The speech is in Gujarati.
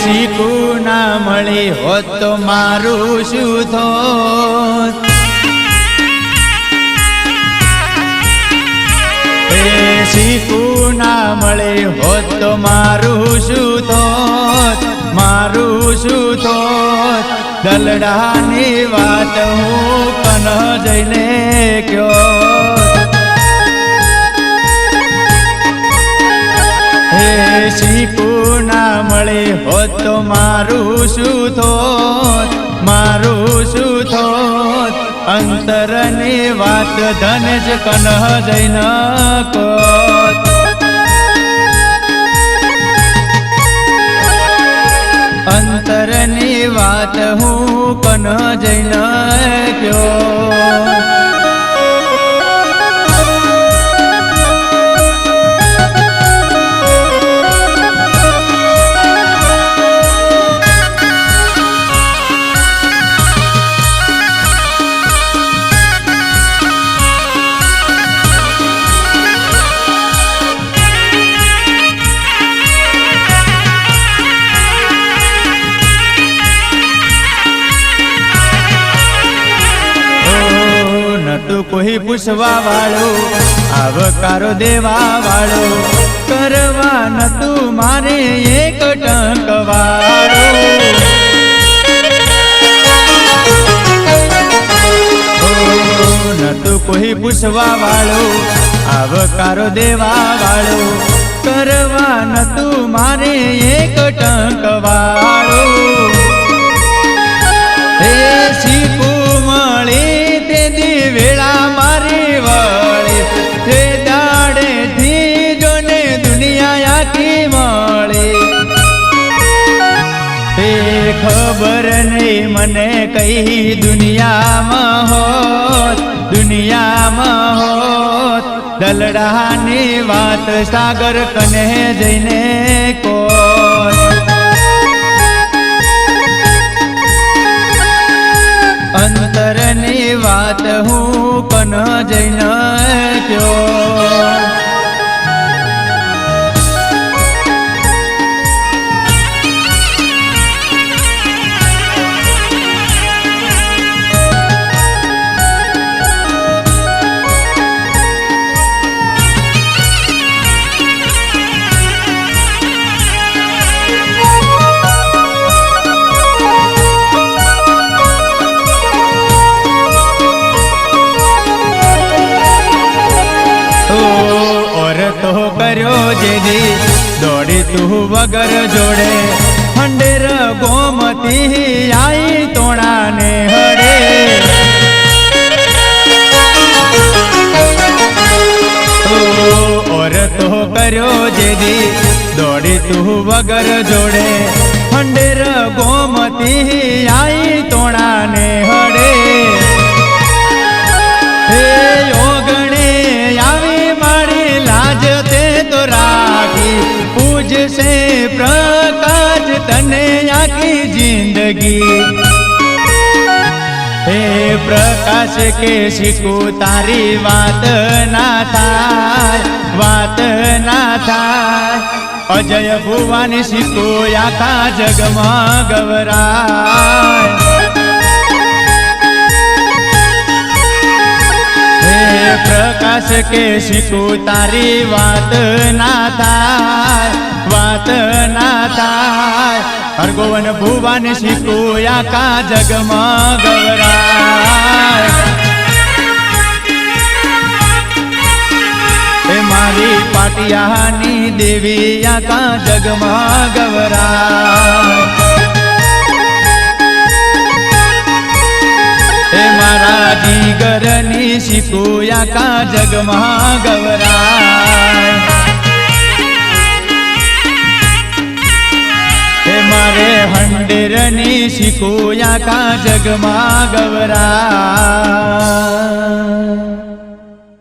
શીખું ના મળી હોત તો મારું શું થોત, શીખું ના મળી હોત તો મારું શું થોત, મારું શું થોત. દલડાની વાત હું કન જઈને કયો, હે શીખું ના મળી હોત તો મારું શું થોત, મારું શું થોત. અંતરની વાત ધન જ કન જઈને કોત, અંતરની વાત હું કન જઈને કયો. કોઈ પૂછવા વાળો આવકારો દેવા વાળો, કરવા નતું મારે એક ટંક વાળો. નતું કોઈ પૂછવા વાળો આવકારો દેવા વાળો, કરવા નતું મારે એક ટંક વાળો. હે શીખું મળી વેળા મારી વળી, હે દાડેથી જોને દુનિયા આખી મળી. હે ખબર નહીં મને કઈ દુનિયામાં હોત, દુનિયામાં હોત. દલડાની વાત સાગર કને જઈને કોત, અંતરની વાત હું કન જઈને કયો. કર્યો જેદી દોડી તું વગર જોડે, ખંડેર ગોમતી આઈ તોણાને હડે. ઓર તો કર્યો જેદી દોડી તું વગર જોડે, ખંડેર ગોમતી આઈ તોણાને હડે. હે ઓગણે આવી મારી લાજ તે તો રાખી, પૂજશે પ્રકાશ તને આખી જિંદગી. હે પ્રકાશ કે શીખું તારી વાત ના થાય, વાત ના થાય. અજય ભુવાની શીખું આખા જગમાં ગવરાય. પ્રકાશ કે શીખું તારી વાત ના થાય, વાત ના થાય. હરગોવન ભુવન શીખું આખા જગમાં ગવરાય. એ મારી પાટિયાની દેવી આખા જગમાં ગવરાય. હે મારા જીગરની શીખું આખા જગમાં ગવરાય. હે મારે હંડેરની શીખું આખા જગમાં ગવરાય.